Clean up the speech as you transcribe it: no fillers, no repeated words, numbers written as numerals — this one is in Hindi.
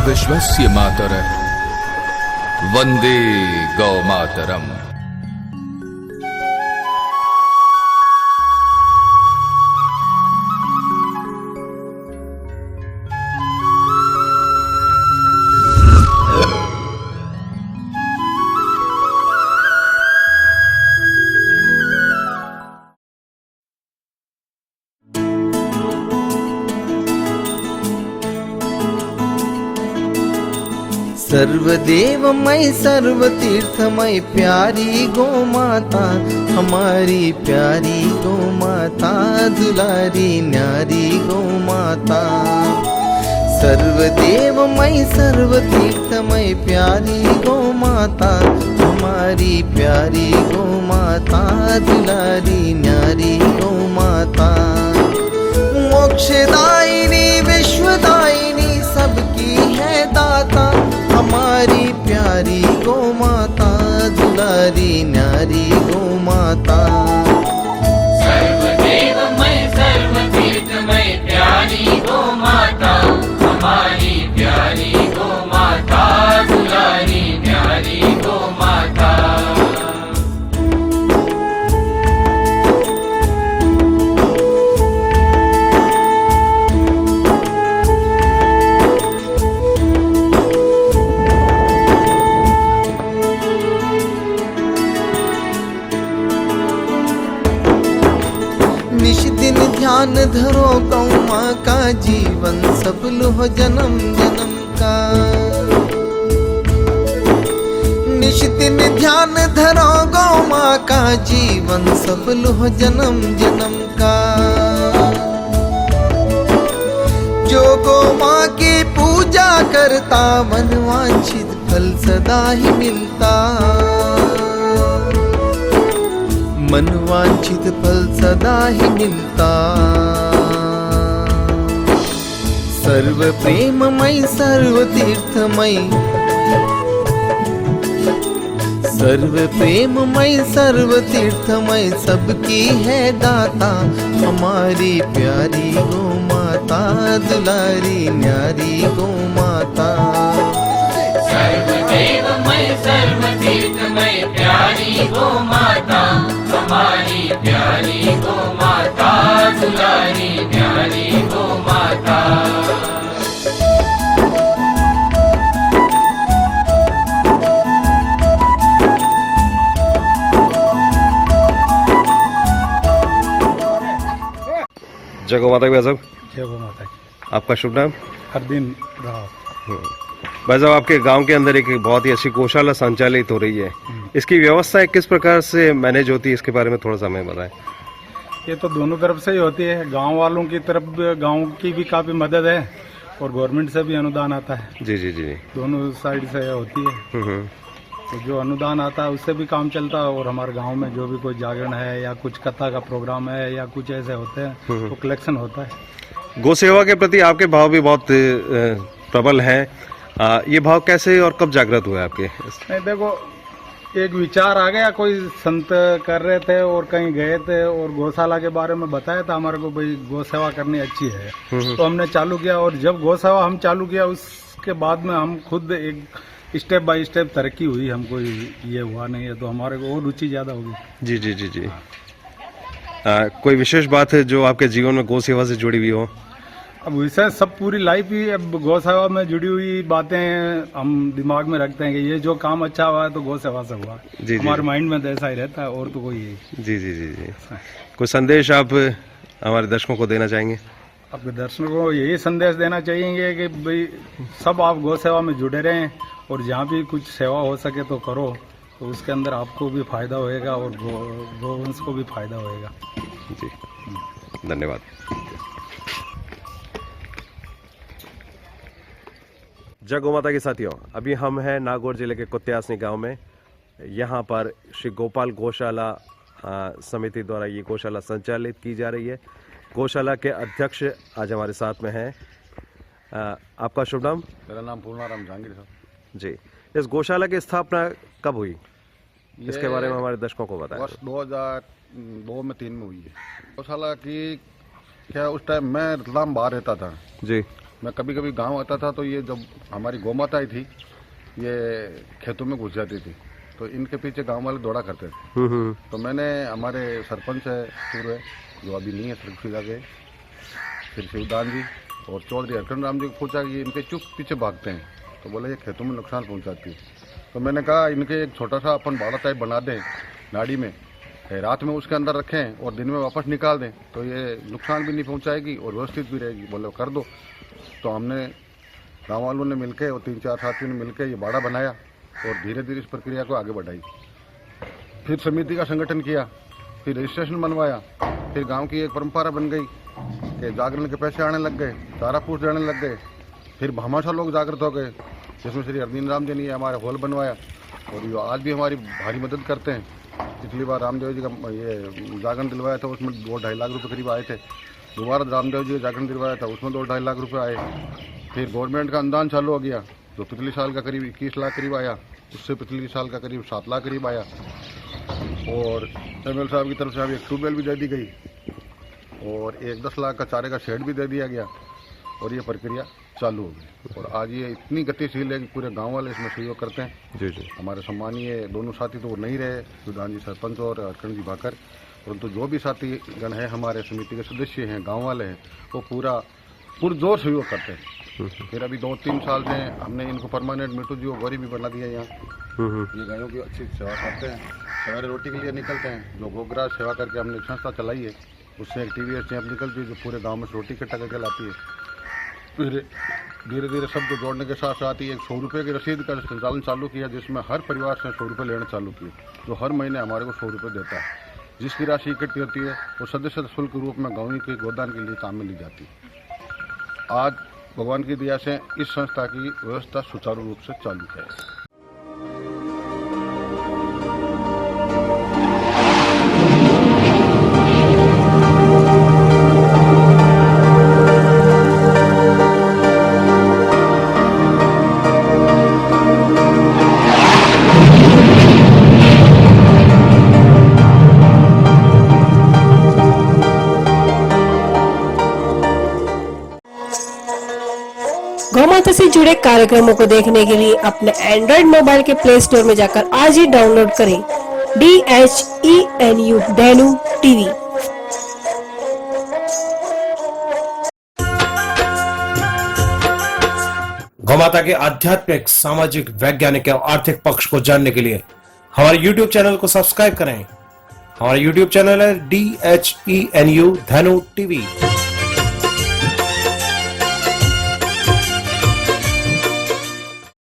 विश्वस्य मातरः वंदे गौमातरम्। सर्वदेवमय सर्वतीर्थमय प्यारी गौ माता, हमारी प्यारी गौ माता, दुलारी न्यारी गौ माता। सर्वदेवमय सर्वतीर्थमय प्यारी गौ माता, हमारी प्यारी गौ माता, दुलारी न्यारी गौ माता। मोक्षदायिनी विश्वदायिनी सबकी है दाता, हमारी प्यारी गौ माता, दुलारी न्यारी गौ माता। सर्वदेवमय सर्वतीर्थमय प्यारी गौ माता, हमारी प्यारी गौ माता, दुलारी न्यारी गौ माता। निश दिन ध्यान धरो गौ माँ का, जीवन सफल हो जन्म जन्म का। निश दिन ध्यान धरो गौ माँ का, जीवन सफल हो जन्म जन्म का। जो गौ माँ की पूजा करता, मनवांछित फल सदा ही मिलता। मनवांछित फल सदा ही मिलता। सर्व प्रेममय सर्व तीर्थमय, सर्व प्रेममय सर्व तीर्थमय सबकी है दाता, हमारी प्यारी गौ माता, दुलारी न्यारी गौ माता। सर्वदेवमय सर्वतीर्थमय प्यारी गौ माता, हमारी प्यारी गौ माता, दुलारी न्यारी गौ माता। जय गौ माता की भाई साहब। जय गौ माता की। आपका शुभ नाम? हरदीन राव। भाई साहब, आपके गांव के अंदर एक बहुत ही अच्छी गौशाला संचालित हो रही है, इसकी व्यवस्था किस प्रकार से मैनेज होती है, इसके बारे में थोड़ा सा हमें बताएं। ये तो दोनों तरफ से ही होती है, गांव वालों की तरफ गांव की भी काफ़ी मदद है और गवर्नमेंट से भी अनुदान आता है। जी जी जी। दोनों साइड से होती है। तो जो अनुदान आता है उससे भी काम चलता है, और हमारे गांव में जो भी कोई जागरण है या कुछ कथा का प्रोग्राम है या कुछ ऐसे होते हैं तो कलेक्शन होता है। गौ सेवा के प्रति आपके भाव भी बहुत प्रबल हैं। ये भाव कैसे और कब जागृत हुए आपके? नहीं, देखो, एक विचार आ गया, कोई संत कर रहे थे और कहीं गए थे और गौशाला के बारे में बताया था हमारे को, भाई गौ सेवा करनी अच्छी है। तो हमने चालू किया, और जब गौ सेवा हम चालू किया उसके बाद में हम खुद एक स्टेप बाय स्टेप तरक्की हुई। हमको ये हुआ नहीं है तो हमारे को और रुचि ज़्यादा होगी। जी जी जी जी। कोई विशेष बात है जो आपके जीवन में गौ सेवा से जुड़ी हुई हो? अब वैसे सब पूरी लाइफ ही अब गौ सेवा में जुड़ी हुई बातें हम दिमाग में रखते हैं कि ये जो काम अच्छा हुआ है तो गौ सेवा से हुआ। हमारे माइंड में तो ऐसा ही रहता है, और तो कोई जी जी जी जी। कोई संदेश आप हमारे दर्शकों को देना चाहेंगे? आपके दर्शकों को यही संदेश देना चाहिए कि भाई सब आप गौ सेवा में जुड़े रहें, और जहाँ भी कुछ सेवा हो सके तो करो, तो उसके अंदर आपको भी फायदा होएगा और गौवंश को भी फायदा होएगा। जी, धन्यवाद। जय गौ माता के साथियों, अभी हम हैं नागौर जिले के कुत्यासनी गांव में। यहाँ पर श्री गोपाल गौशाला समिति द्वारा ये गौशाला संचालित की जा रही है। गौशाला के अध्यक्ष आज हमारे साथ में हैं। आपका शुभ नाम? मेरा नाम पूर्णाराम जहांगीर साहब। जी, इस गौशाला की स्थापना कब हुई, इसके बारे में हमारे दर्शकों को बताएं। वर्ष 2002 में 3 में हुई है। गौशाला की क्या उस टाइम मैं रतलाम बाहर रहता था जी, मैं कभी कभी गांव आता था तो ये जब हमारी गौ माता थी ये खेतों में घुस जाती थी तो इनके पीछे गांव वाले दौड़ा करते थे। तो मैंने हमारे सरपंच है पूर्व जो अभी नहीं है सरकुशीला के, फिर शिवदान जी और चौधरी हरकंड राम जी को पूछा कि इनके चुप पीछे भागते हैं, तो बोले ये खेतों में नुकसान पहुंचाती है। तो मैंने कहा इनके एक छोटा सा अपन बाड़ा टाइप बना दें नाड़ी में, रात में उसके अंदर रखें और दिन में वापस निकाल दें तो ये नुकसान भी नहीं पहुंचाएगी और व्यवस्थित भी रहेगी। बोले कर दो। तो हमने गाँव वालों ने मिलकर और 3-4 साथियों ने मिलकर ये बाड़ा बनाया और धीरे धीरे इस प्रक्रिया को आगे बढ़ाई। फिर समिति का संगठन किया, फिर रजिस्ट्रेशन बनवाया, फिर गांव की एक परंपरा बन गई कि जागरण के पैसे आने लग गए, चारा पूछ जाने लग गए। फिर भामाशाह लोग जागृत हो गए, जिसमें श्री अरविंद राम जी ने हमारे हॉल बनवाया और ये आज भी हमारी भारी मदद करते हैं। पिछली बार रामदेव जी का ये जागरण दिलवाया था, उसमें 2-2.5 लाख रुपये करीब आए थे। दोबारा रामदेव जी का जागरण दिलवाया था, उसमें 2-2.5 लाख रुपये आए। फिर गवर्नमेंट का अनुदान चालू हो गया, जो पिछले साल का करीब 21 लाख करीब आया, उससे पिछले साल का करीब 7 लाख करीब आया। और एमएल साहब की तरफ से अभी एक ट्यूबवेल भी दे दी गई और एक 10 लाख का चारे का शेड भी दे दिया गया और ये प्रक्रिया चालू हो गई। और आज ये इतनी गतिशील है कि पूरे गांव वाले इसमें सहयोग करते हैं। जी जी। हमारे सम्मानीय दोनों साथी तो वो नहीं रहे, सुधान जी सरपंच और हरकंड जी भाकर, परंतु जो भी साथी गण है हमारे समिति के सदस्य हैं, गाँव वाले हैं, वो पूरा पुरजोर सहयोग करते हैं। फिर अभी 2-3 साल से हमने इनको परमानेंट मिट्टू जी और गौरी भी बना दिया यहाँ। ये गायों की अच्छी सेवा करते हैं, सवेरे रोटी के लिए निकलते हैं। जो गोग्रास सेवा करके हमने एक संस्था चलाई है, उससे एक टीवीएस चैंप निकलती है जो पूरे गांव में से रोटी इकट्ठा करके लाती है। फिर धीरे धीरे सबको जोड़ने के साथ साथ ही एक 100 रुपये की रसीद का संचालन चालू किया, जिसमें हर परिवार से 100 रुपये लेना चालू किए, जो हर महीने हमारे को 100 रुपये देता है। जिसकी राशि इकट्ठी होती है वो सदस्य शुल्क के रूप में गाँव के गोदान के लिए काम में ली जाती है। आज भगवान की दया से इस संस्था की व्यवस्था सुचारू रूप से चालू है। गौ माता से जुड़े कार्यक्रमों को देखने के लिए अपने एंड्रॉइड मोबाइल के प्ले स्टोर में जाकर आज ही डाउनलोड करें DHENU धेनु टीवी। गौ माता के आध्यात्मिक, सामाजिक, वैज्ञानिक एवं आर्थिक पक्ष को जानने के लिए हमारे YouTube चैनल को सब्सक्राइब करें। हमारा YouTube चैनल है DHENU धेनु टीवी।